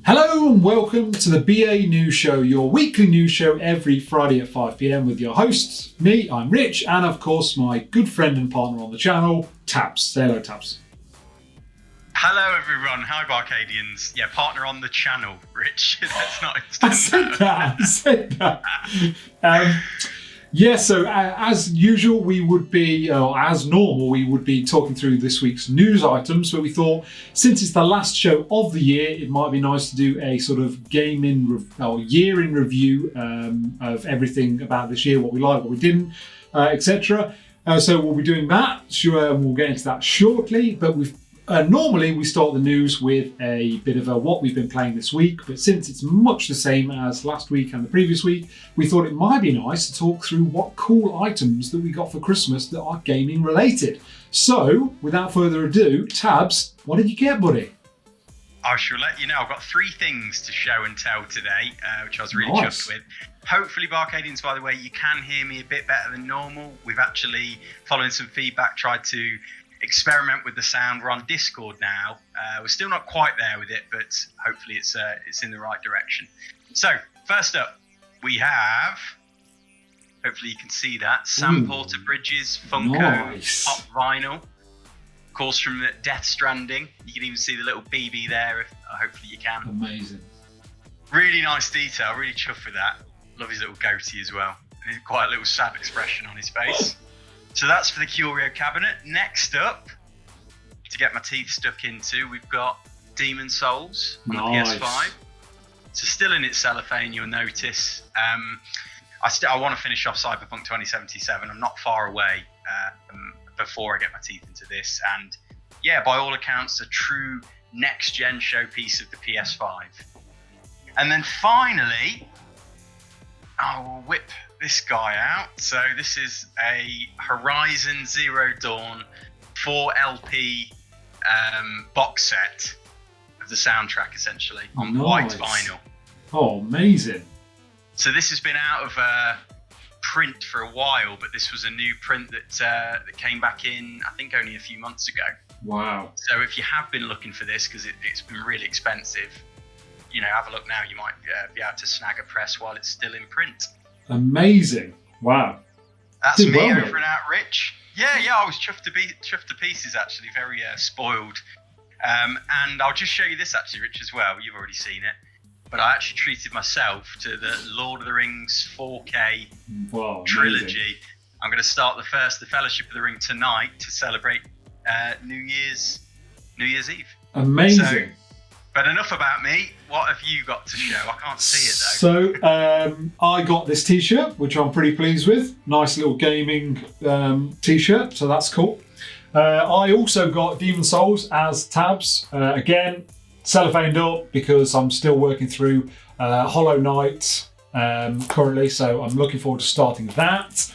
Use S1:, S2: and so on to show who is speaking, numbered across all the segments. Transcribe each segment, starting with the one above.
S1: Hello and welcome to the BA News Show, your weekly news show every Friday at 5 p.m. with your hosts, me, I'm Rich, and of course my good friend and partner on the channel, Tabs. Say hello, Tabs.
S2: Hello everyone, hi BArcadians. Yeah, partner on the channel, Rich. That's not
S1: I said that. So as usual, we would be, as normal, we would be talking through this week's news items, but we thought since it's the last show of the year, it might be nice to do a sort of year in review of everything about this year, what we liked, what we didn't, etc. So we'll be doing that. Sure, we'll get into that shortly, but normally we start the news with a bit of what we've been playing this week, but since it's much the same as last week and the previous week, we thought it might be nice to talk through what cool items that we got for Christmas that are gaming related. So, without further ado, Tabs, what did you get, buddy?
S2: I shall let you know. I've got 3 things to show and tell today, which I was really chuffed with. Hopefully, BArcadians, by the way, you can hear me a bit better than normal. We've actually, following some feedback, tried to experiment with the sound. We're on Discord now. We're still not quite there with it, but hopefully it's in the right direction. So first up, we have, hopefully you can see that, Sam Porter Bridges Funko Pop Vinyl. Of course, from Death Stranding. You can even see the little BB there. Hopefully you can.
S1: Amazing.
S2: Really nice detail. Really chuffed with that. Love his little goatee as well. And quite a little sad expression on his face. So that's for the curio cabinet. Next up, to get my teeth stuck into, we've got Demon Souls on the PS5. So still in its cellophane, you'll notice. I want to finish off Cyberpunk 2077. I'm not far away before I get my teeth into this. And yeah, by all accounts, a true next-gen showpiece of the PS5. And then finally, I will whip this guy out. So this is a Horizon Zero Dawn 4LP box set of the soundtrack, essentially on white vinyl.
S1: Oh, amazing.
S2: So this has been out of print for a while, but this was a new print that came back in, I think, only a few months ago.
S1: Wow.
S2: So if you have been looking for this, because it's been really expensive, have a look now. You might be able to snag a press while it's still in print.
S1: Amazing. Wow.
S2: That's me over and out, Rich. Yeah, I was chuffed to pieces, actually. Very spoiled. And I'll just show you this, actually, Rich, as well. You've already seen it. But I actually treated myself to the Lord of the Rings 4K trilogy. Amazing. I'm going to start the Fellowship of the Ring tonight to celebrate New Year's Eve.
S1: Amazing.
S2: So, but enough about me. What have you got to show? I can't see it though.
S1: So I got this t-shirt, which I'm pretty pleased with. Nice little gaming t-shirt, so that's cool. I also got Demon Souls as Tabs. Again, cellophaned up because I'm still working through Hollow Knight currently, so I'm looking forward to starting that.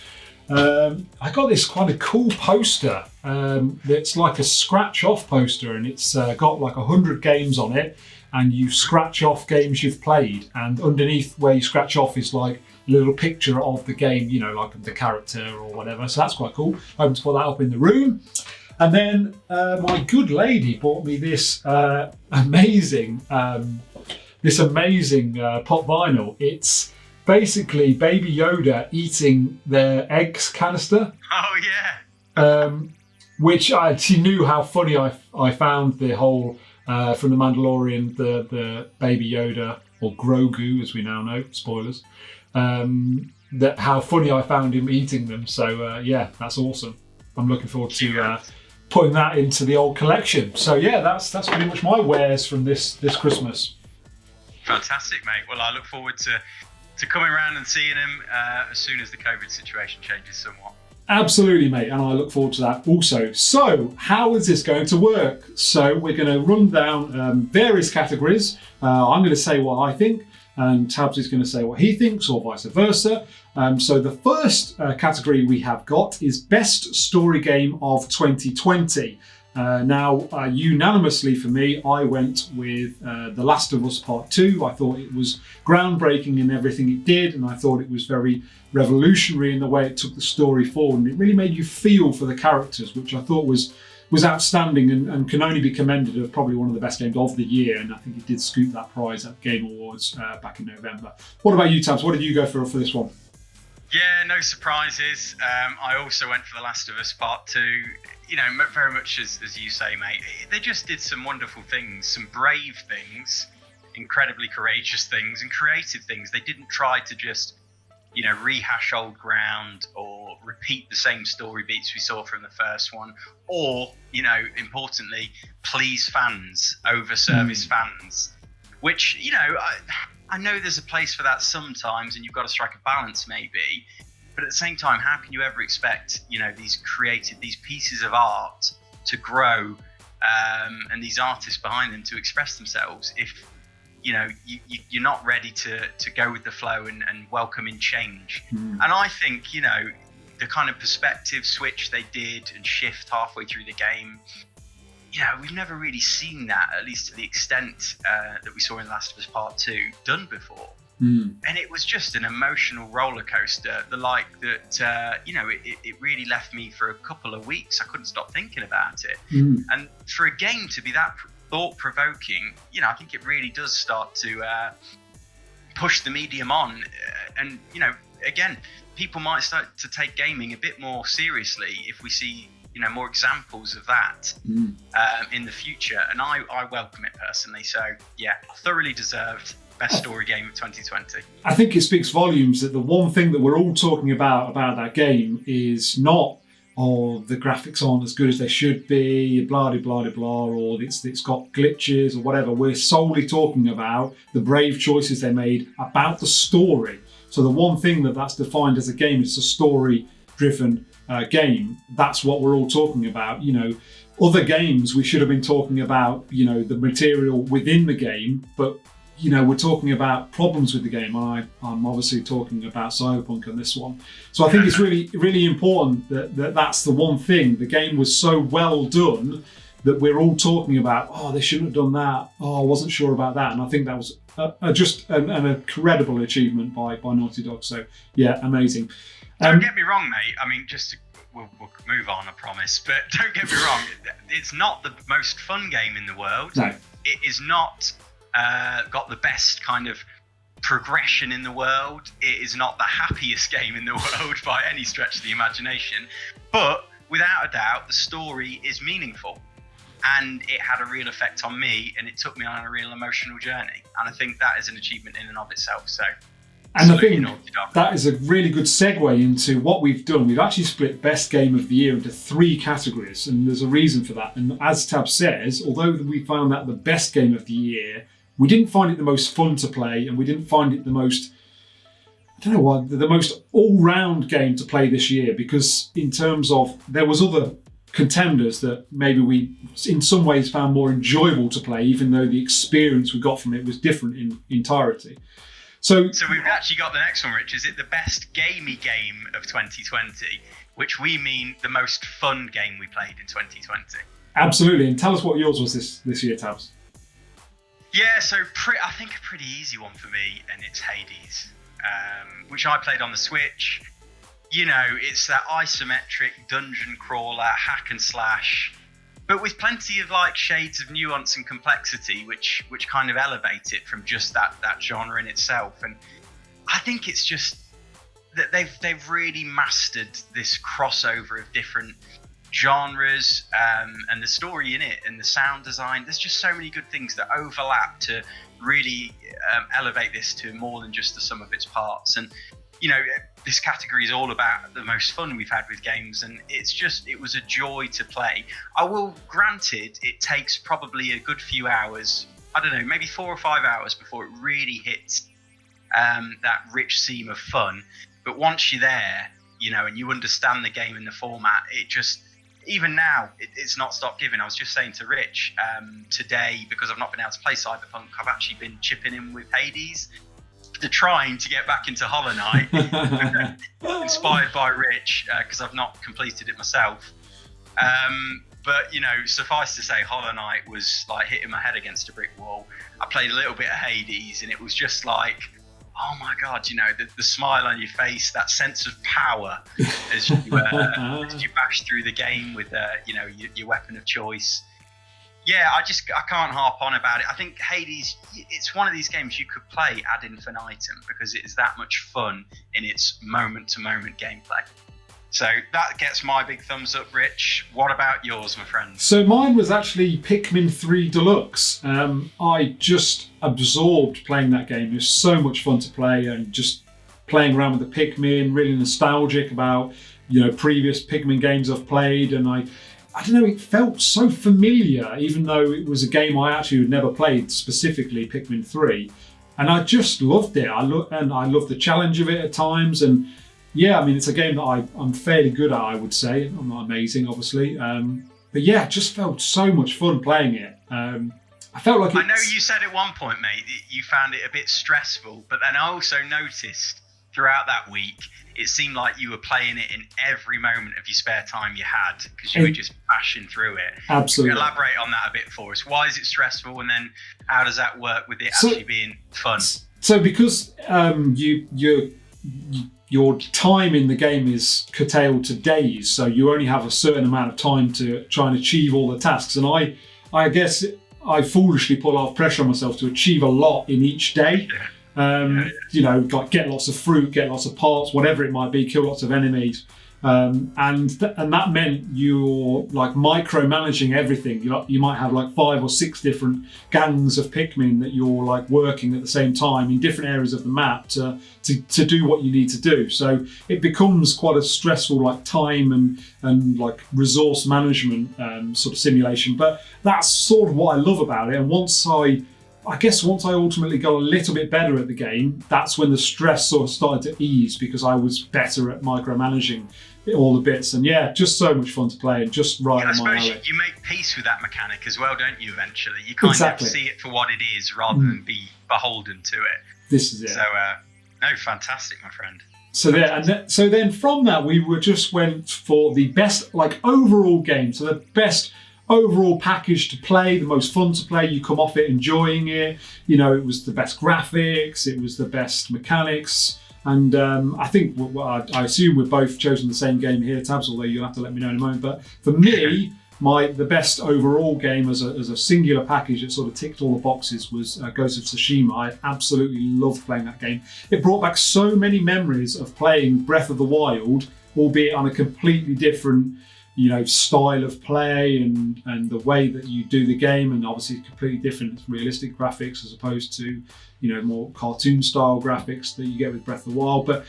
S1: I got this kind of cool poster that's like a scratch off poster, and it's got like 100 games on it, and you scratch off games you've played, and underneath where you scratch off is like a little picture of the game, like the character or whatever. So that's quite cool. Hoping to put that up in the room. And then my good lady bought me this amazing pop vinyl. It's basically Baby Yoda eating their eggs canister.
S2: Oh yeah.
S1: Which she knew how funny I found the whole from the Mandalorian, the Baby Yoda, or Grogu as we now know, spoilers. That how funny I found him eating them. So yeah, that's awesome. I'm looking forward to putting that into the old collection. So yeah, that's pretty much my wares from this Christmas.
S2: Fantastic, mate. Well, I look forward to coming around and seeing him as soon as the COVID situation changes somewhat.
S1: Absolutely, mate, and I look forward to that also. So, how is this going to work? So, we're going to run down various categories. I'm going to say what I think, and Tabs is going to say what he thinks, or vice versa. So, the first category we have got is Best Story Game of 2020. Now, unanimously for me, I went with The Last of Us Part 2. I thought it was groundbreaking in everything it did, and I thought it was very revolutionary in the way it took the story forward. And it really made you feel for the characters, which I thought was was outstanding and can only be commended as probably one of the best games of the year. And I think it did scoop that prize at Game Awards back in November. What about you, Tabs? What did you go for this one?
S2: Yeah, no surprises. I also went for The Last of Us Part 2. You know, very much as you say, mate. They just did some wonderful things, some brave things, incredibly courageous things, and creative things. They didn't try to just, you know, rehash old ground or repeat the same story beats we saw from the first one, or, you know, importantly, please fans over service fans, which, you know, I know there's a place for that sometimes, and you've got to strike a balance maybe, but at the same time, how can you ever expect, you know, these pieces of art to grow, and these artists behind them to express themselves if, you know, you're not ready to go with the flow and welcome in change. And I think, you know, the kind of perspective switch they did and shift halfway through the game, you know, we've never really seen that, at least to the extent that we saw in Last of Us Part 2, done before. And it was just an emotional roller coaster, the like that, you know, it really left me for a couple of weeks. I couldn't stop thinking about it. And for a game to be that thought-provoking, you know, I think it really does start to push the medium on. And, you know, again, people might start to take gaming a bit more seriously if we see, you know, more examples of that in the future. And I welcome it personally. So, yeah, thoroughly deserved best story game of 2020.
S1: I think it speaks volumes that the one thing that we're all talking about that game is not, oh, the graphics aren't as good as they should be, blah, blah, blah, blah, or it's got glitches or whatever. We're solely talking about the brave choices they made about the story. So the one thing that's defined as a game is a story-driven game. That's what we're all talking about. You know, other games we should have been talking about, you know, the material within the game, but you know, we're talking about problems with the game. I'm obviously talking about Cyberpunk on this one. So I think it's really, really important that that's the one thing. The game was so well done that we're all talking about, oh, they shouldn't have done that. Oh, I wasn't sure about that. And I think that was just an incredible achievement by Naughty Dog. So, yeah, amazing.
S2: Don't get me wrong, mate. I mean, we'll move on, I promise. But don't get me wrong. It's not the most fun game in the world.
S1: No.
S2: It is not got the best kind of progression in the world. It is not the happiest game in the world by any stretch of the imagination, but without a doubt the story is meaningful, and it had a real effect on me, and it took me on a real emotional journey, and I think that is an achievement in and of itself. So,
S1: and I think that is a really good segue into what we've done. We've actually split best game of the year into 3 categories, and there's a reason for that. And as Tab says, although we found that the best game of the year, we didn't find it the most fun to play, and we didn't find it the most, I don't know what, the most all-round game to play this year, because in terms of, there was other contenders that maybe we in some ways found more enjoyable to play, even though the experience we got from it was different in entirety. So
S2: we've actually got the next one, Rich. Is it the best gamey game of 2020, which we mean the most fun game we played in 2020?
S1: Absolutely, and tell us what yours was this year, Tabs.
S2: Yeah, so I think a pretty easy one for me, and it's Hades, which I played on the Switch. You know, it's that isometric dungeon crawler, hack and slash, but with plenty of like shades of nuance and complexity, which kind of elevate it from just that genre in itself. And I think it's just that they've really mastered this crossover of different genres, and the story in it and the sound design. There's just so many good things that overlap to really elevate this to more than just the sum of its parts. And you know, this category is all about the most fun we've had with games, and it was a joy to play. I will, granted, it takes probably a good few hours, I don't know, maybe 4 or 5 hours before it really hits that rich seam of fun. But once you're there, you know, and you understand the game and the format, it just, even now, it's not stopped giving. I was just saying to Rich today, because I've not been able to play Cyberpunk, I've actually been chipping in with Hades, trying to get back into Hollow Knight, inspired by Rich, because I've not completed it myself. But, you know, suffice to say, Hollow Knight was like hitting my head against a brick wall. I played a little bit of Hades, and it was just like, oh my God, you know, the smile on your face, that sense of power as you bash through the game with, you know, your weapon of choice. Yeah, I can't harp on about it. I think Hades, it's one of these games you could play ad infinitum because it is that much fun in its moment-to-moment gameplay. So that gets my big thumbs up, Rich. What about yours, my friend?
S1: So mine was actually Pikmin 3 Deluxe. I just absorbed playing that game. It was so much fun to play, and just playing around with the Pikmin, really nostalgic about, you know, previous Pikmin games I've played, and I don't know, it felt so familiar, even though it was a game I actually had never played, specifically Pikmin 3. And I just loved it. I loved the challenge of it at times. And yeah, I mean, it's a game that I'm fairly good at, I would say. I'm not amazing, obviously. But yeah, it just felt so much fun playing it. I felt like
S2: I know you said at one point, mate, that you found it a bit stressful, but then I also noticed throughout that week, it seemed like you were playing it in every moment of your spare time you had because you were just bashing through it.
S1: Absolutely.
S2: Elaborate on that a bit for us. Why is it stressful, and then how does that work with it actually being fun?
S1: So because your time in the game is curtailed to days, so you only have a certain amount of time to try and achieve all the tasks. And I guess I foolishly put a lot of pressure on myself to achieve a lot in each day. You know, like get lots of fruit, get lots of parts, whatever it might be, kill lots of enemies. And that meant you're like micromanaging everything. You might have like 5 or 6 different gangs of Pikmin that you're like working at the same time in different areas of the map to do what you need to do. So it becomes quite a stressful like time and like resource management sort of simulation. But that's sort of what I love about it. And once I ultimately got a little bit better at the game, that's when the stress sort of started to ease because I was better at micromanaging all the bits. And yeah, just so much fun to play and just right on my alley.
S2: I suppose you make peace with that mechanic as well, don't you, eventually? You kind of see it for what it is rather than be beholden to it.
S1: This is it.
S2: So, no, fantastic, my friend.
S1: So so then from that, we went for the best like overall game. So the best overall package to play, the most fun to play, you come off it enjoying it. You know, it was the best graphics, it was the best mechanics. And I think, I assume we've both chosen the same game here, Tabs, although you'll have to let me know in a moment. But for me, the best overall game as a singular package that sort of ticked all the boxes was Ghost of Tsushima. I absolutely loved playing that game. It brought back so many memories of playing Breath of the Wild, albeit on a completely different, you know, style of play and the way that you do the game, and obviously completely different realistic graphics as opposed to, you know, more cartoon style graphics that you get with Breath of the Wild. But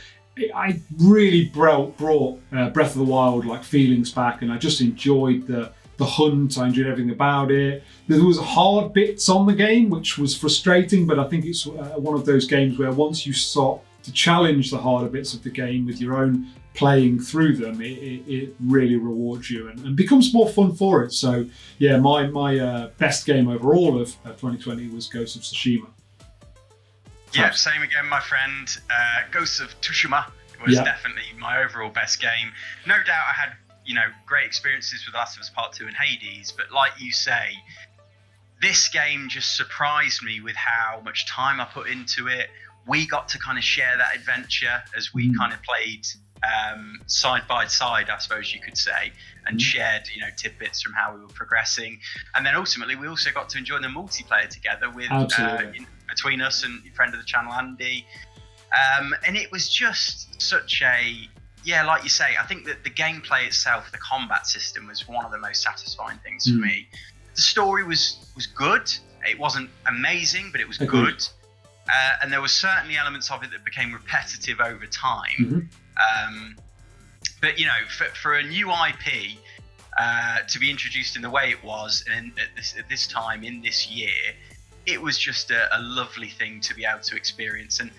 S1: I really brought Breath of the Wild like feelings back, and I just enjoyed the hunt. I enjoyed everything about it. There was hard bits on the game, which was frustrating, but I think it's one of those games where once you start to challenge the harder bits of the game with your own playing through them, it really rewards you and becomes more fun for it. So yeah, my best game overall of 2020 was Ghost of Tsushima.
S2: Yeah, same again, my friend. Ghost of Tsushima was definitely my overall best game. No doubt I had, you know, great experiences with Last of Us Part 2 and Hades, but like you say, this game just surprised me with how much time I put into it. We got to kind of share that adventure as we kind of played side by side, I suppose you could say, and shared, you know, tidbits from how we were progressing. And then ultimately we also got to enjoy the multiplayer together with between us and your friend of the channel, Andy. And it was just such a, yeah, like you say, I think that the gameplay itself, the combat system, was one of the most satisfying things for me. The story was good. It wasn't amazing, but it was good. And there were certainly elements of it that became repetitive over time. But, you know, for a new IP to be introduced in the way it was and at this time in this year, it was just a lovely thing to be able to experience. And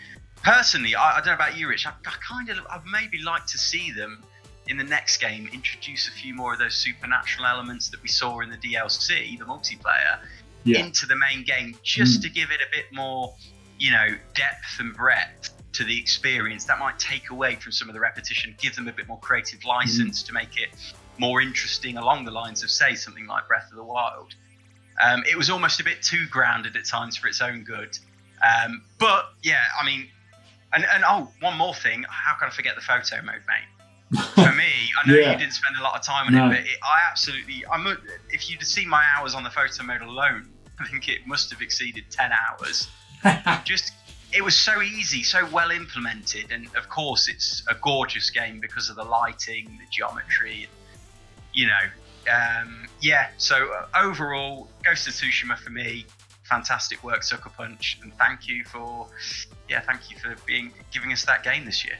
S2: personally, I don't know about you, Rich, I'd maybe like to see them in the next game introduce a few more of those supernatural elements that we saw in the DLC, the multiplayer, into the main game, just to give it a bit more, you know, depth and breadth to the experience. That might take away from some of the repetition, give them a bit more creative license to make it more interesting along the lines of, say, something like Breath of the Wild. It was almost a bit too grounded at times for its own good. But yeah, I mean, And oh, one more thing. How can I forget the photo mode, mate? For me, I know you didn't spend a lot of time on it, but if you'd have seen my hours on the photo mode alone, I think it must have exceeded 10 hours. It was so easy, so well implemented, and of course it's a gorgeous game because of the lighting, the geometry, you know. So overall, Ghost of Tsushima for me, fantastic work, Sucker Punch, and thank you for giving us that game this year.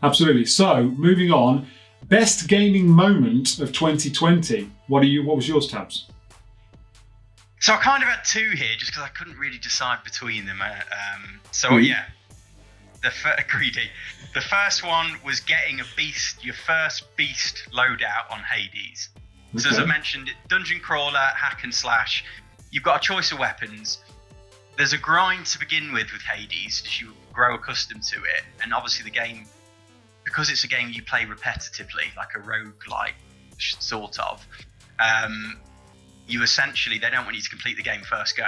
S1: Absolutely. So moving on, best gaming moment of 2020. What was yours, Tabs?
S2: So I kind of had two here, just because I couldn't really decide between them. Greedy. The first one was getting your first beast loadout on Hades. Okay. So as I mentioned, dungeon crawler, hack and slash. You've got a choice of weapons. There's a grind to begin with Hades, as you grow accustomed to it, and obviously the game, because it's a game you play repetitively, like a roguelike sort of. They don't want you to complete the game first go.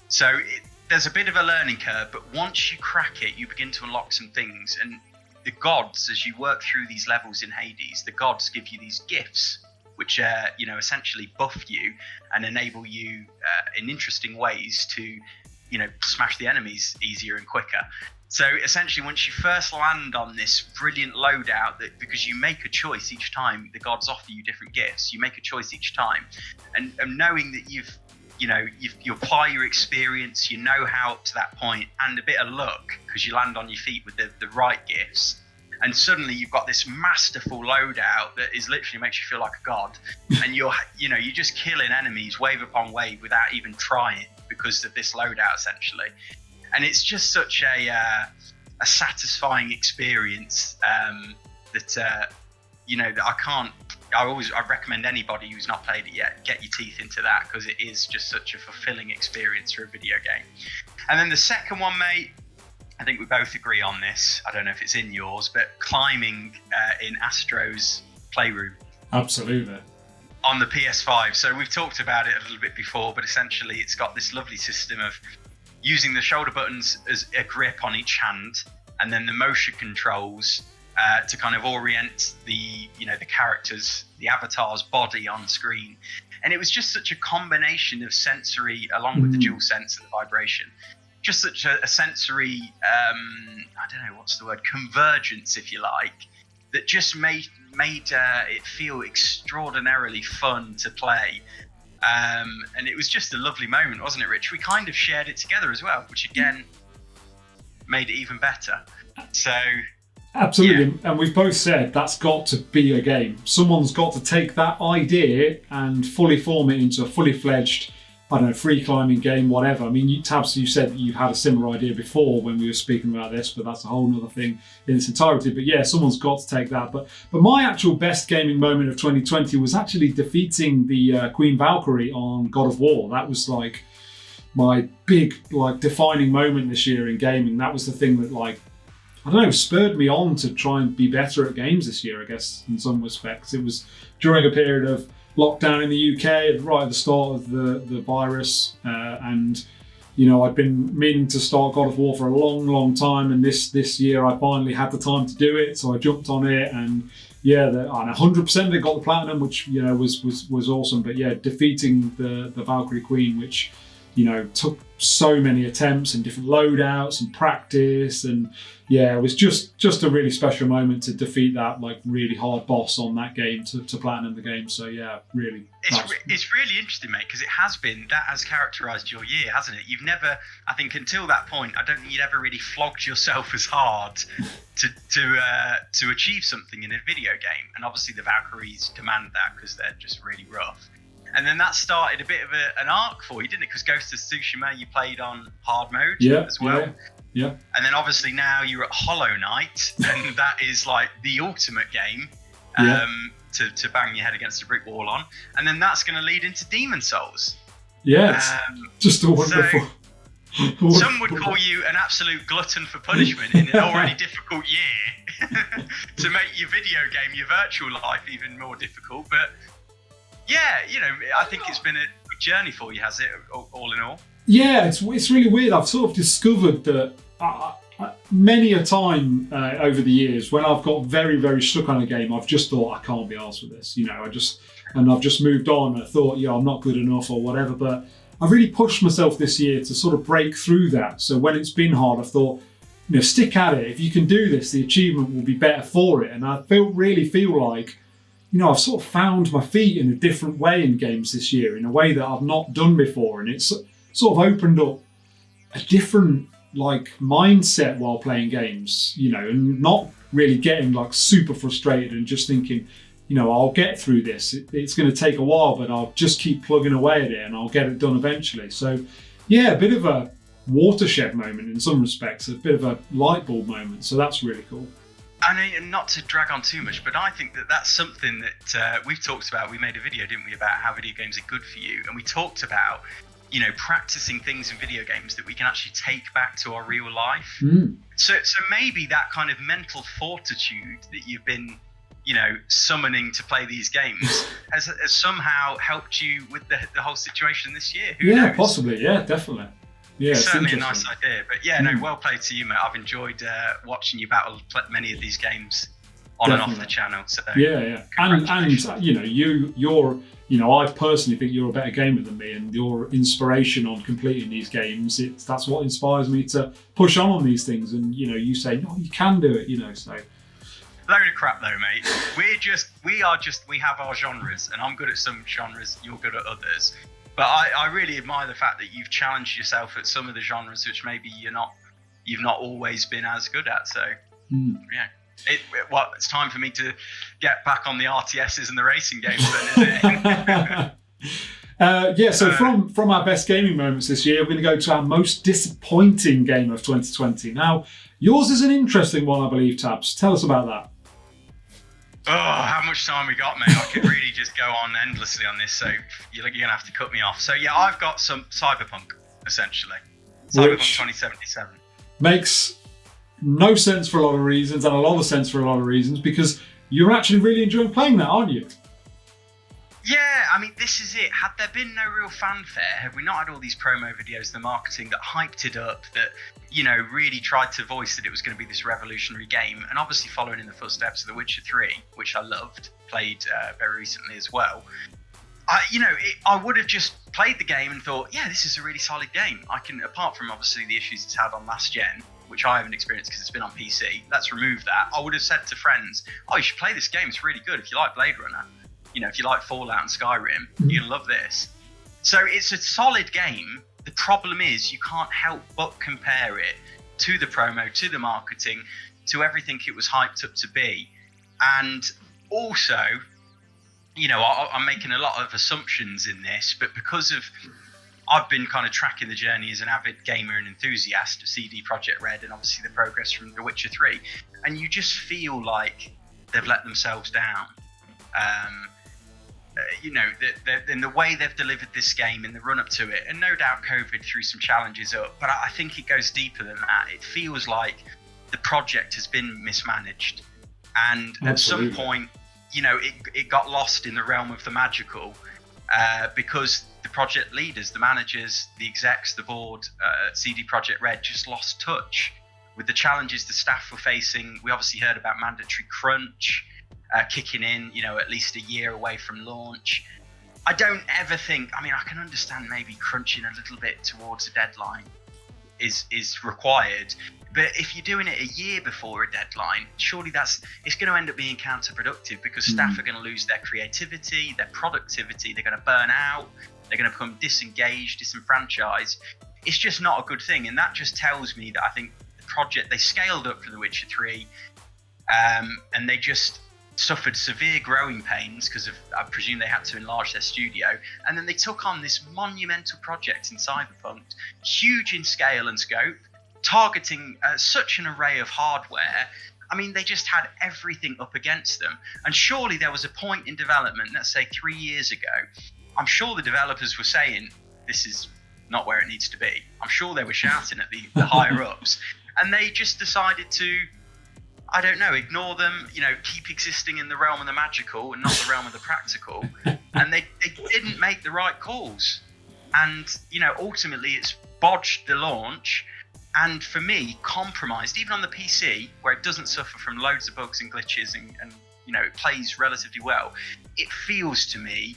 S2: So there's a bit of a learning curve, but once you crack it, you begin to unlock some things. And the gods, as you work through these levels in Hades, the gods give you these gifts, which essentially buff you and enable you in interesting ways to, smash the enemies easier and quicker. So essentially, once you first land on this brilliant loadout, because you make a choice each time, the gods offer you different gifts. You make a choice each time, and knowing that you apply your experience, you know how up to that point, and a bit of luck because you land on your feet with the right gifts, and suddenly you've got this masterful loadout that is literally makes you feel like a god, and you're just killing enemies wave upon wave without even trying because of this loadout essentially. And it's just such a satisfying experience that I recommend anybody who's not played it yet, get your teeth into that, because it is just such a fulfilling experience for a video game. And then the second one, mate, I think we both agree on this. I don't know if it's in yours, but climbing in Astro's Playroom.
S1: Absolutely.
S2: On the PS5. So we've talked about it a little bit before, but essentially it's got this lovely system of using the shoulder buttons as a grip on each hand, and then the motion controls to kind of orient the character's, the avatar's body on screen. And it was just such a combination of sensory, along with the dual sense and the vibration, just such a sensory, convergence, if you like, that just made it feel extraordinarily fun to play. And it was just a lovely moment, wasn't it, Rich? We kind of shared it together as well, which again made it even better. So
S1: absolutely, yeah. And we've both said that's got to be a game. Someone's got to take that idea and fully form it into a fully fledged, free climbing game, whatever. I mean, Tabs, you said that you've had a similar idea before when we were speaking about this, but that's a whole nother thing in its entirety. But yeah, someone's got to take that. But my actual best gaming moment of 2020 was actually defeating the Queen Valkyrie on God of War. That was like my big defining moment this year in gaming. That was the thing that spurred me on to try and be better at games this year, I guess, in some respects. It was during a period of lockdown in the UK right at the start of the virus, and I'd been meaning to start God of War for a long time, and this year I finally had the time to do it, so I jumped on it, and 100% of it got the platinum, which was awesome. But yeah, defeating the Valkyrie Queen, which took so many attempts and different loadouts and practice, and yeah, it was just a really special moment to defeat that really hard boss on that game to platinum the game. So yeah, really. It's really interesting, mate, because that has characterised your year, hasn't it? You've never, I think until that point, I don't think you'd ever really flogged yourself as hard to achieve something in a video game. And obviously the Valkyries demand that because they're just really rough. And then that started a bit of an arc for you, didn't it? Because Ghost of Tsushima, you played on hard mode as well. Yeah. And then obviously now you're at Hollow Knight, and that is like the ultimate game to bang your head against a brick wall on. And then that's going to lead into Demon Souls. Yeah, just a wonderful. Some would call you an absolute glutton for punishment in an already difficult year to make your video game, your virtual life, even more difficult. But yeah, I think it's been a good journey for you, has it, all in all? Yeah, it's really weird. I've sort of discovered that many a time over the years when I've got very, very stuck on a game, I've just thought, I can't be arsed with this. I've just moved on. I thought, I'm not good enough or whatever. But I've really pushed myself this year to sort of break through that. So when it's been hard, I've thought, stick at it. If you can do this, the achievement will be better for it. And I really feel like, I've sort of found my feet in a different way in games this year, in a way that I've not done before. And it's sort of opened up a different mindset while playing games, and not really getting super frustrated and just thinking, I'll get through this. It's going to take a while, but I'll just keep plugging away at it and I'll get it done eventually. So yeah, a bit of a watershed moment in some respects, a bit of a light bulb moment. So that's really cool.
S2: And not to drag on too much, but I think that that's something that we've talked about. We made a video, didn't we, about how video games are good for you. And we talked about, practicing things in video games that we can actually take back to our real life. So maybe that kind of mental fortitude that you've been, summoning to play these games has somehow helped you with the whole situation this year. Who knows?
S1: Possibly. Yeah, definitely. Yeah,
S2: it's certainly a nice idea. But yeah, no, well played to you, mate. I've enjoyed watching you battle many of these games on and off the channel. So
S1: yeah. And you're I personally think you're a better gamer than me, and your inspiration on completing these games, that's what inspires me to push on these things. And you say, no, you can do it. So
S2: load of crap though, mate. We have our genres, and I'm good at some genres, you're good at others. But I really admire the fact that you've challenged yourself at some of the genres which maybe you've not always been as good at. So yeah. It's time for me to get back on the RTSs and the racing games then, isn't it?
S1: So from our best gaming moments this year, we're going to go to our most disappointing game of 2020. Now, yours is an interesting one, I believe, Tabs. Tell us about that.
S2: Oh, how much time we got, mate? I could really just go on endlessly on this, so you're going to have to cut me off. So yeah, I've got some Cyberpunk, essentially. Cyberpunk 2077.
S1: Makes no sense for a lot of reasons, and a lot of sense for a lot of reasons, because you're actually really enjoying playing that, aren't you?
S2: Yeah, I mean, this is it. Had there been no real fanfare, had we not had all these promo videos, the marketing that hyped it up, that, really tried to voice that it was going to be this revolutionary game, and obviously following in the footsteps of The Witcher 3, which I loved, played very recently as well, I would have just played the game and thought, yeah, this is a really solid game. I can, apart from obviously the issues it's had on last gen, which I haven't experienced because it's been on PC, let's remove that. I would have said to friends, oh, you should play this game, it's really good. If you like Blade Runner, if you like Fallout and Skyrim, you're going to love this. So it's a solid game. The problem is you can't help but compare it to the promo, to the marketing, to everything it was hyped up to be. And also, I'm making a lot of assumptions in this, but because of I've been kind of tracking the journey as an avid gamer and enthusiast of CD Projekt Red and obviously the progress from The Witcher 3, and you just feel like they've let themselves down. In the way they've delivered this game in the run-up to it, and no doubt COVID threw some challenges up, but I think it goes deeper than that. It feels like the project has been mismanaged, and Absolutely. At some point, it got lost in the realm of the magical, because the project leaders, the managers, the execs, the board, CD Projekt Red just lost touch with the challenges the staff were facing. We obviously heard about mandatory crunch kicking in, at least a year away from launch. I don't ever think, I can understand maybe crunching a little bit towards a deadline is required, but if you're doing it a year before a deadline, surely it's going to end up being counterproductive, because staff are going to lose their creativity, their productivity, they're going to burn out, they're going to become disengaged, disenfranchised. It's just not a good thing, and that just tells me that I think the project, they scaled up for The Witcher 3, and they just suffered severe growing pains because of, I presume they had to enlarge their studio, and then they took on this monumental project in Cyberpunk, huge in scale and scope, targeting such an array of hardware. They just had everything up against them, and surely there was a point in development, let's say 3 years ago, I'm sure the developers were saying, this is not where it needs to be. I'm sure they were shouting at the higher ups, and they just decided to, I don't know, ignore them, keep existing in the realm of the magical and not the realm of the practical. And they didn't make the right calls. And, ultimately it's bodged the launch. and for me, compromised, even on the PC, where it doesn't suffer from loads of bugs and glitches and it plays relatively well, it feels to me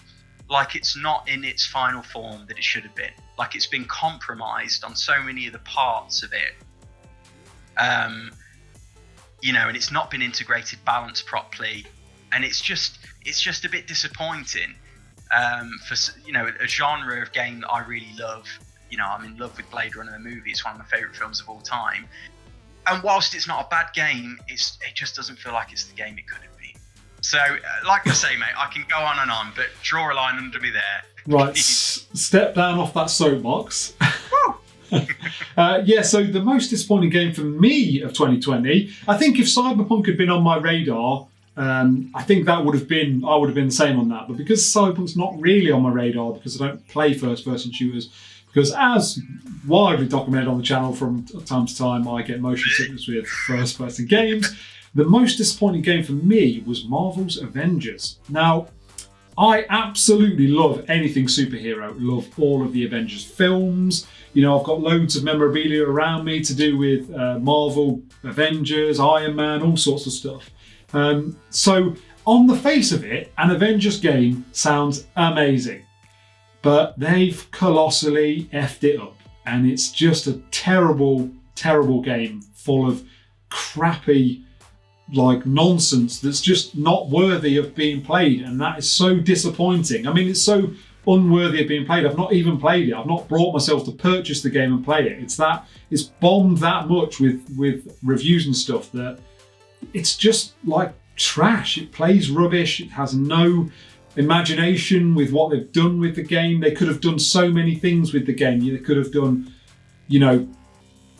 S2: like it's not in its final form that it should have been. Like it's been compromised on so many of the parts of it. And it's not been integrated, balanced properly. And it's just a bit disappointing for a genre of game that I really love. I'm in love with Blade Runner the movie. It's one of my favourite films of all time. And whilst it's not a bad game, it just doesn't feel like it's the game it could have been. So, like I say, mate, I can go on and on, but draw a line under me there.
S1: Right, step down off that soapbox. So the most disappointing game for me of 2020, I think if Cyberpunk had been on my radar, I think I would have been the same on that. But because Cyberpunk's not really on my radar, because I don't play first-person shooters, because as widely documented on the channel from time to time, I get motion sickness with first-person games. The most disappointing game for me was Marvel's Avengers. Now, I absolutely love anything superhero. Love all of the Avengers films. I've got loads of memorabilia around me to do with Marvel, Avengers, Iron Man, all sorts of stuff. So on the face of it, an Avengers game sounds amazing. But they've colossally effed it up. And it's just a terrible, terrible game full of crappy nonsense that's just not worthy of being played, and that is so disappointing. I mean, it's so unworthy of being played. I've not even played it. I've not brought myself to purchase the game and play it. It's bombed that much with reviews and stuff that it's just like trash. It plays rubbish. It has no imagination with what they've done with the game. They could have done so many things with the game. They could have done,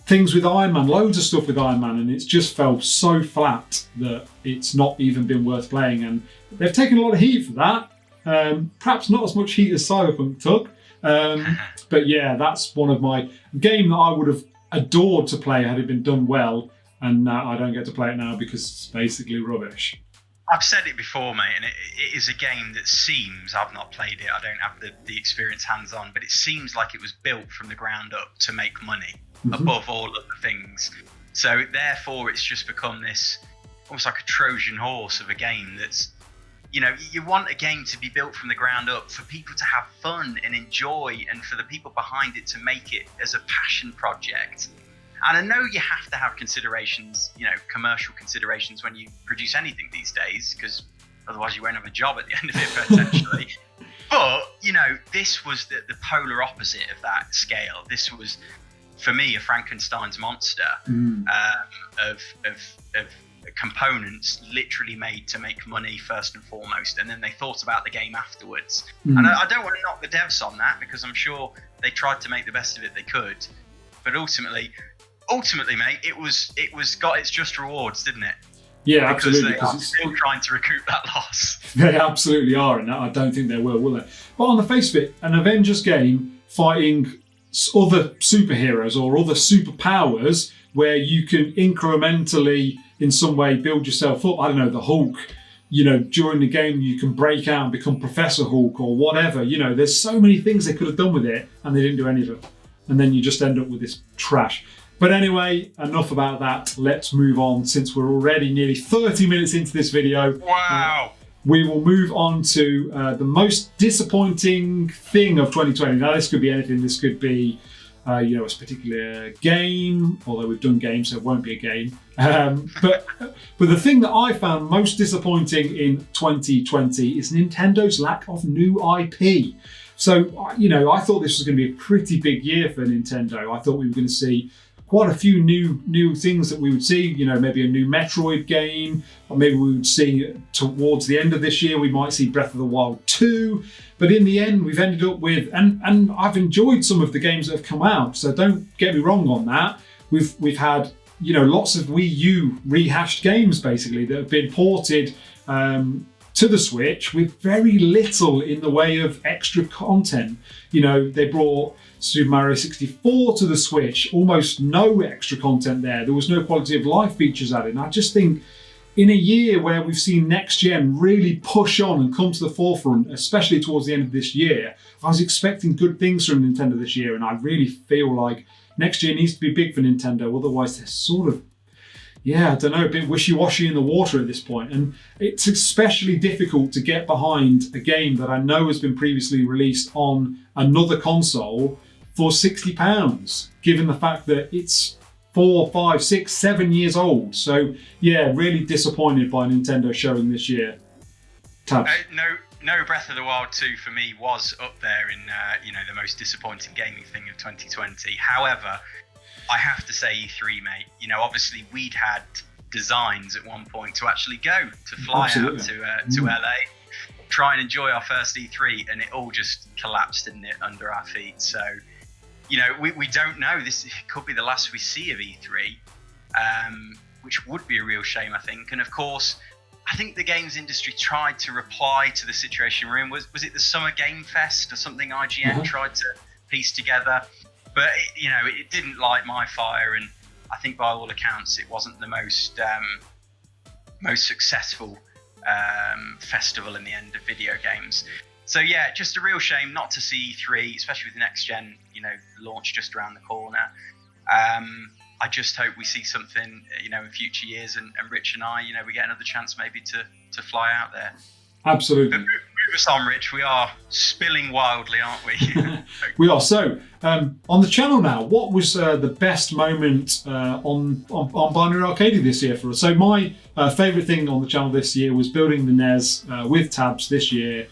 S1: things with Iron Man, loads of stuff with Iron Man, and it's just fell so flat that it's not even been worth playing. And they've taken a lot of heat for that. Perhaps not as much heat as Cyberpunk took. But yeah, that's one of my game that I would have adored to play had it been done well, and I don't get to play it now because it's basically rubbish.
S2: I've said it before, mate, and it is a game that seems, I've not played it, I don't have the experience hands-on, but it seems like it was built from the ground up to make money. Above all other things. So therefore it's just become this almost like a Trojan horse of a game that's, you want a game to be built from the ground up for people to have fun and enjoy, and for the people behind it to make it as a passion project. And I know you have to have considerations, commercial considerations when you produce anything these days, because otherwise you won't have a job at the end of it potentially. But, this was the polar opposite of that scale. This was, for me, a Frankenstein's monster of components literally made to make money first and foremost, and then they thought about the game afterwards. And I don't want to knock the devs on that, because I'm sure they tried to make the best of it they could, but ultimately, mate, it was got its just rewards, didn't it?
S1: Yeah, absolutely.
S2: Because they are still trying to recoup that loss.
S1: They absolutely are, and I don't think they will they? But on the face of it, an Avengers game fighting other superheroes or other superpowers where you can incrementally in some way build yourself up. I don't know, the Hulk, during the game you can break out and become Professor Hulk or whatever. There's so many things they could have done with it and they didn't do any of it. And then you just end up with this trash. But anyway, enough about that. Let's move on, since we're already nearly 30 minutes into this video.
S2: Wow.
S1: We will move on to the most disappointing thing of 2020. Now, this could be anything. This could be, a particular game, although we've done games, so it won't be a game. But the thing that I found most disappointing in 2020 is Nintendo's lack of new IP. So, I thought this was going to be a pretty big year for Nintendo. I thought we were going to see quite a few new things that we would see, maybe a new Metroid game, or maybe we would see towards the end of this year, we might see Breath of the Wild 2. But in the end, we've ended up with, and I've enjoyed some of the games that have come out, so don't get me wrong on that. We've had, lots of Wii U rehashed games basically that have been ported to the Switch with very little in the way of extra content. They brought Super Mario 64 to the Switch, almost no extra content there. There was no quality of life features added. And I just think in a year where we've seen next gen really push on and come to the forefront, especially towards the end of this year, I was expecting good things from Nintendo this year, and I really feel like next year needs to be big for Nintendo. Otherwise, they're sort of, I don't know, a bit wishy-washy in the water at this point. And it's especially difficult to get behind a game that I know has been previously released on another console for £60, given the fact that it's 4, 5, 6, 7 years old. So yeah, really disappointed by Nintendo showing this year. Tabs.
S2: No Breath of the Wild 2 for me was up there in the most disappointing gaming thing of 2020. However, I have to say E3, mate. Obviously we'd had designs at one point to actually go to fly out to LA, try and enjoy our first E3, and it all just collapsed, didn't it, under our feet. So, we don't know. This could be the last we see of E3, which would be a real shame, I think. And of course, I think the games industry tried to reply to the situation we're in. Was it the Summer Game Fest or something IGN tried to piece together? But it didn't light my fire, and I think by all accounts it wasn't the most successful festival in the end of video games. So yeah, just a real shame not to see E3, especially with the next gen, launch just around the corner. I just hope we see something, in future years, and Rich and I, we get another chance maybe to fly out there.
S1: Absolutely.
S2: But move us on, Rich. We are spilling wildly, aren't we?
S1: We are. So, on the channel now, what was the best moment on Binary Arcade this year for us? So my favourite thing on the channel this year was building the NES with Tabs this year.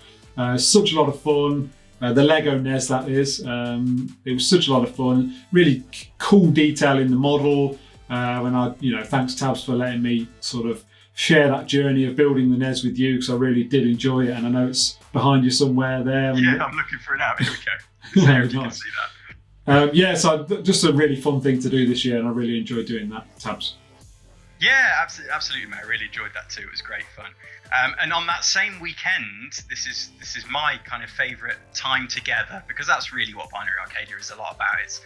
S1: Such a lot of fun. The Lego NES, that is. It was such a lot of fun. Really cool detail in the model. When I, thanks Tabs for letting me sort of share that journey of building the NES with you, because I really did enjoy it, and I know it's behind you somewhere there.
S2: Yeah, I'm looking for it now. Here we go. There, you can see that.
S1: So just a really fun thing to do this year, and I really enjoyed doing that, Tabs.
S2: Yeah, absolutely, mate. I really enjoyed that too. It was great fun. And on that same weekend, this is my kind of favourite time together, because that's really what Binary Arcadia is a lot about. It's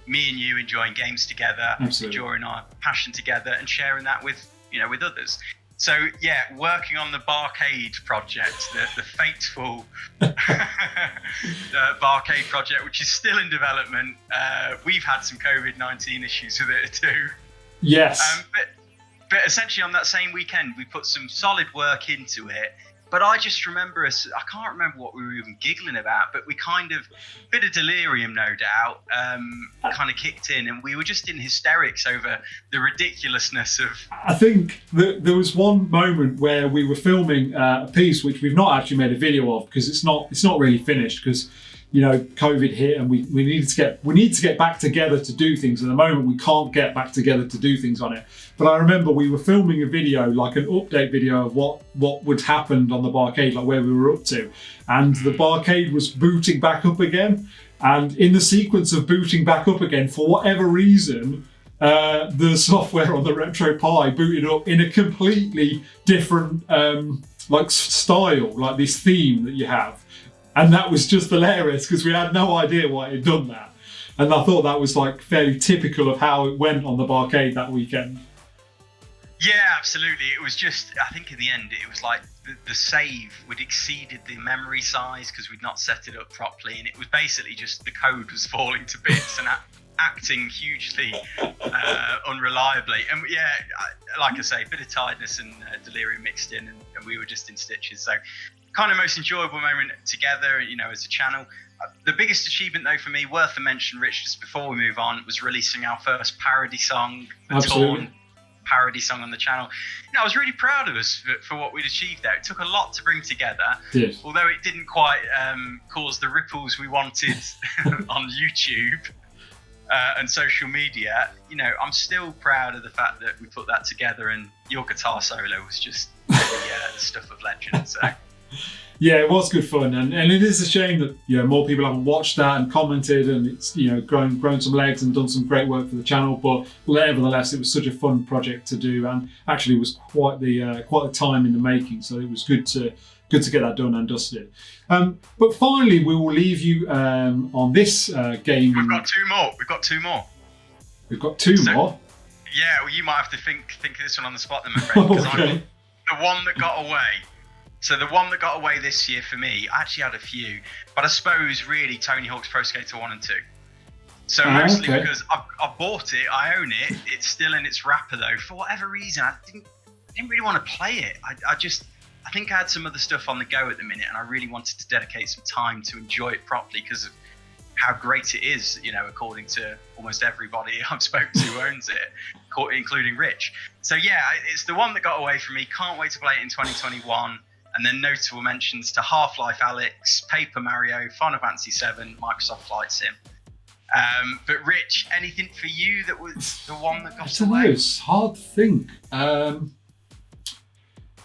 S2: me and you enjoying games together, enjoying our passion together, and sharing that with others. So yeah, working on the BArcade project, the fateful BArcade project, which is still in development. We've had some COVID-19 issues with it too.
S1: Yes.
S2: But essentially on that same weekend, we put some solid work into it. But I just remember I can't remember what we were even giggling about, but we kind of, a bit of delirium, no doubt, kind of kicked in, and we were just in hysterics over the ridiculousness of...
S1: I think there was one moment where we were filming a piece which we've not actually made a video of, because it's not really finished, because COVID hit, and we need to get back together to do things. At the moment, we can't get back together to do things on it. But I remember we were filming a video, like an update video of what would happen on the Barcade, like where we were up to. And the Barcade was booting back up again. And in the sequence of booting back up again, for whatever reason, the software on the RetroPie booted up in a completely different style, like this theme that you have. And that was just hilarious, because we had no idea why it had done that. And I thought that was like fairly typical of how it went on the Barcade that weekend.
S2: Yeah, absolutely. It was just, I think in the end, it was like the save would exceeded the memory size because we'd not set it up properly. And it was basically just the code was falling to bits and acting hugely unreliably. And yeah, like I say, a bit of tiredness and delirium mixed in, and we were just in stitches. So kind of most enjoyable moment together, as a channel. The biggest achievement, though, for me, worth a mention, Rich, just before we move on, was releasing our first parody song, the Torn parody song on the channel. I was really proud of us for what we'd achieved there. It took a lot to bring together, although it didn't quite cause the ripples we wanted on YouTube and social media. I'm still proud of the fact that we put that together, and your guitar solo was just the stuff of legend. So.
S1: Yeah, it was good fun, and it is a shame that more people haven't watched that and commented, and it's grown some legs and done some great work for the channel. But nevertheless, it was such a fun project to do, and actually was quite the time in the making. So it was good to get that done and dusted. But finally, we will leave you on this game.
S2: We've got two more.
S1: We've got two more.
S2: Yeah, well, you might have to think of this one on the spot, then, my friend, because
S1: okay.
S2: I'm the one that got away. So the one that got away this year for me, I actually had a few, but I suppose really Tony Hawk's Pro Skater 1 and 2. So mostly
S1: okay.
S2: because I bought it, I own it. It's still in its wrapper though. For whatever reason, I didn't really want to play it. I think I had some other stuff on the go at the minute, and I really wanted to dedicate some time to enjoy it properly because of how great it is, according to almost everybody I've spoken to who owns it, including Rich. So yeah, it's the one that got away from me. Can't wait to play it in 2021. And then notable mentions to Half-Life Alyx, Paper Mario, Final Fantasy VII, Microsoft Flight Sim. But Rich, anything for you that was the one that got away?
S1: I don't know, it's hard to think.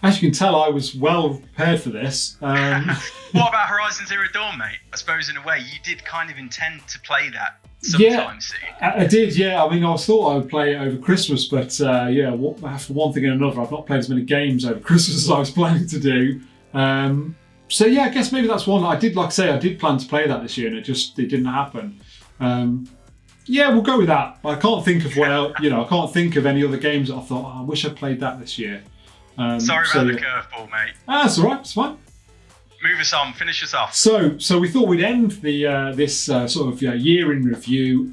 S1: As you can tell, I was well prepared for this.
S2: What about Horizon Zero Dawn, mate? I suppose in a way you did kind of intend to play that sometime soon.
S1: I did, yeah. I mean, I thought I would play it over Christmas, but after one thing and another, I've not played as many games over Christmas as I was planning to do. So yeah, I guess maybe that's one. I did plan to play that this year, and it didn't happen. Yeah, we'll go with that. I can't think of I can't think of any other games that I thought, I wish I played that this year.
S2: Sorry about the curveball, mate.
S1: That's all right. It's fine.
S2: Move us on. Finish us off.
S1: So we thought we'd end this year in review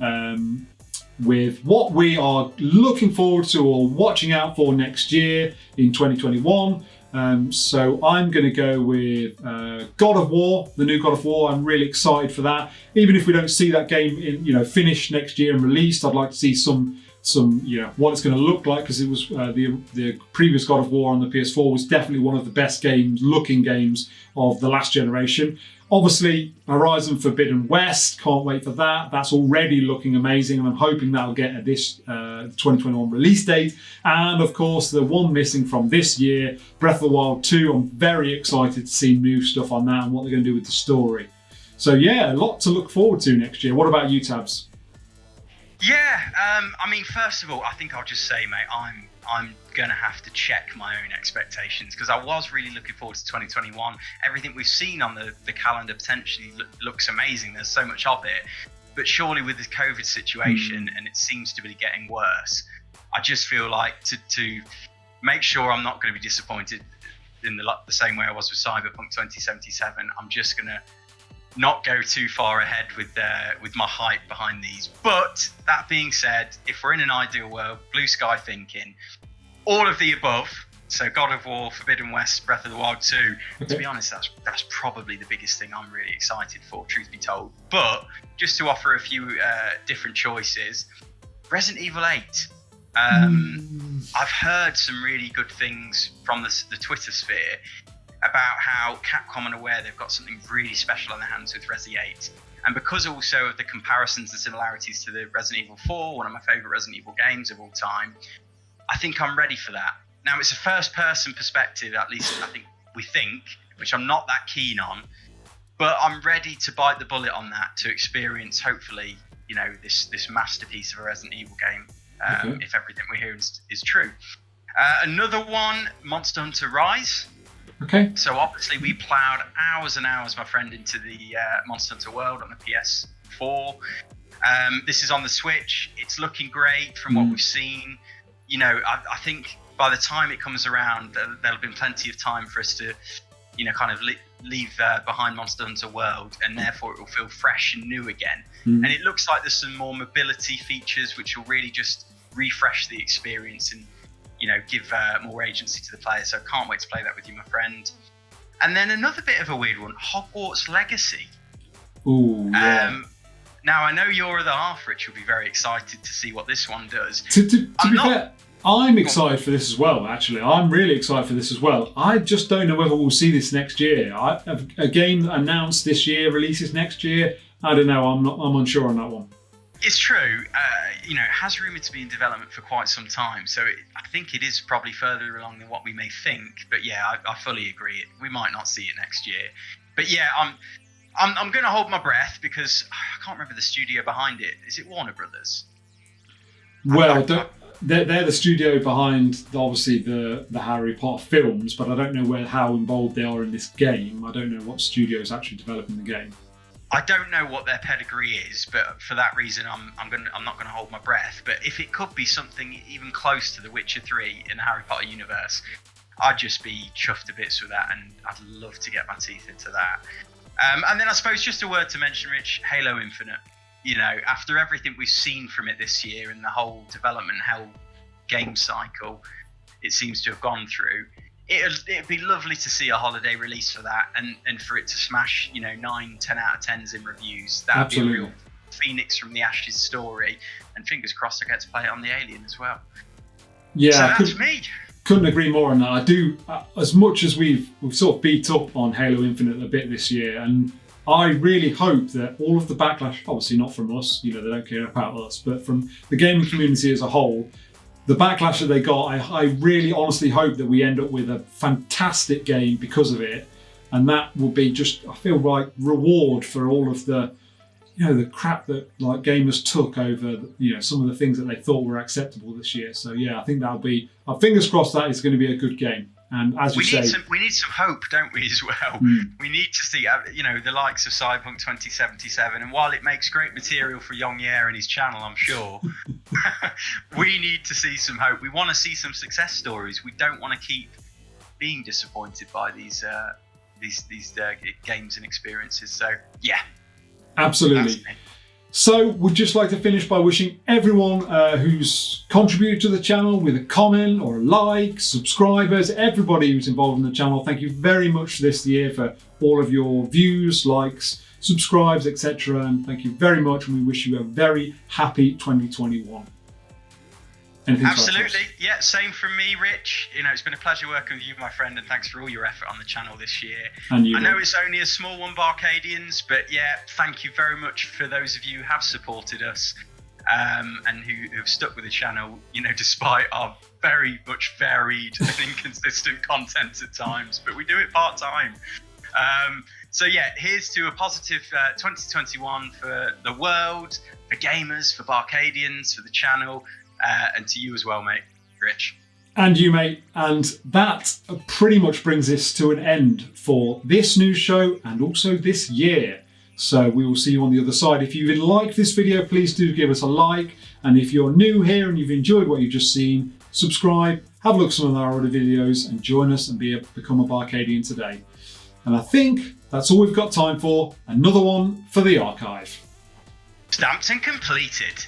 S1: with what we are looking forward to or watching out for next year in 2021. So I'm going to go with God of War, the new God of War. I'm really excited for that. Even if we don't see that game finished next year and released, I'd like to see some what it's going to look like, because it was the previous God of War on the PS4 was definitely one of the best looking games of the last generation. Obviously, Horizon Forbidden West, can't wait for that. That's already looking amazing, and I'm hoping that'll get this 2021 release date. And of course, the one missing from this year, Breath of the Wild 2. I'm very excited to see new stuff on that and what they're going to do with the story. So yeah, a lot to look forward to next year. What about you, Tabs?
S2: Yeah, I mean, first of all, I think I'll just say, mate, I'm going to have to check my own expectations, because I was really looking forward to 2021. Everything we've seen on the calendar potentially looks amazing. There's so much of it. But surely with this COVID situation, and it seems to be getting worse, I just feel like to make sure I'm not going to be disappointed in the same way I was with Cyberpunk 2077, I'm just going to not go too far ahead with my hype behind these. But that being said, if we're in an ideal world, blue sky thinking, all of the above, so God of War, Forbidden West, Breath of the Wild 2, to be honest, that's probably the biggest thing I'm really excited for, truth be told. But just to offer a few different choices, Resident Evil 8. I've heard some really good things from the Twitter sphere about how Capcom are aware they've got something really special on their hands with Resi 8. And because also of the comparisons and similarities to the Resident Evil 4, one of my favourite Resident Evil games of all time, I think I'm ready for that. Now, it's a first-person perspective, at least we think, which I'm not that keen on, but I'm ready to bite the bullet on that to experience, hopefully, this masterpiece of a Resident Evil game, if everything we hear is true. Another one, Monster Hunter Rise.
S1: Okay.
S2: So obviously we ploughed hours and hours, my friend, into the Monster Hunter World on the PS4. This is on the Switch. It's looking great from what we've seen. I think by the time it comes around, there'll have been plenty of time for us to, kind of leave behind Monster Hunter World, and therefore it will feel fresh and new again. And it looks like there's some more mobility features which will really just refresh the experience and give more agency to the player. So I can't wait to play that with you, my friend. And then another bit of a weird one, Hogwarts Legacy.
S1: Ooh, yeah.
S2: Now, I know your other half, Rich, will be very excited to see what this one does.
S1: To be fair, I'm excited for this as well, actually. I'm really excited for this as well. I just don't know whether we'll see this next year. A game announced this year releases next year. I don't know. I'm unsure on that one.
S2: It's true. It has rumoured to be in development for quite some time, so I think it is probably further along than what we may think. But yeah, I fully agree. We might not see it next year. But yeah, I'm going to hold my breath because I can't remember the studio behind it. Is it Warner Brothers?
S1: Well, they're the studio behind obviously the Harry Potter films, but I don't know how involved they are in this game. I don't know what studio is actually developing the game.
S2: I don't know what their pedigree is, but for that reason, I'm not going to hold my breath. But if it could be something even close to The Witcher 3 in the Harry Potter universe, I'd just be chuffed to bits with that, and I'd love to get my teeth into that. And then I suppose just a word to mention, Rich, Halo Infinite. after everything we've seen from it this year and the whole development hell game cycle it seems to have gone through, it'd be lovely to see a holiday release for that and for it to smash 9, 10 out of 10s in reviews. That'd be a real Phoenix from the Ashes story, and fingers crossed I get to play it on the Alien as well.
S1: Yeah,
S2: so that's me.
S1: Couldn't agree more on that. I do, as much as we've sort of beat up on Halo Infinite a bit this year, and I really hope that all of the backlash, obviously not from us, they don't care about us, but from the gaming community as a whole, the backlash that they got, I really honestly hope that we end up with a fantastic game because of it, and that will be just, I feel like, reward for all of the the crap that like gamers took over some of the things that they thought were acceptable this year. So yeah, I think that'll be, fingers crossed that it's going to be a good game. And as you say,
S2: we need some hope, don't we, as well? We need to see the likes of Cyberpunk 2077, and while it makes great material for Young Year and his channel, I'm sure, we need to see some hope. We want to see some success stories. We don't want to keep being disappointed by these games and experiences. So yeah,
S1: absolutely. So we'd just like to finish by wishing everyone who's contributed to the channel with a comment or a like, subscribers, everybody who's involved in the channel, thank you very much this year for all of your views, likes, subscribes, etc. And thank you very much, and we wish you a very happy 2021.
S2: Absolutely. Yeah, same from me, Rich. It's been a pleasure working with you, my friend, and thanks for all your effort on the channel this year.
S1: And you,
S2: I know it's only a small one, BArcadians, but yeah, thank you very much for those of you who have supported us and who have stuck with the channel, despite our very much varied and inconsistent content at times, but we do it part-time. So yeah, here's to a positive 2021 for the world, for gamers, for BArcadians, for the channel, and to you as well, mate, Rich.
S1: And you, mate. And that pretty much brings us to an end for this news show and also this year. So we will see you on the other side. If you've liked this video, please do give us a like. And if you're new here and you've enjoyed what you've just seen, subscribe, have a look at some of our other videos, and join us and become a BArcadian today. And I think that's all we've got time for. Another one for the archive.
S2: Stamped and completed.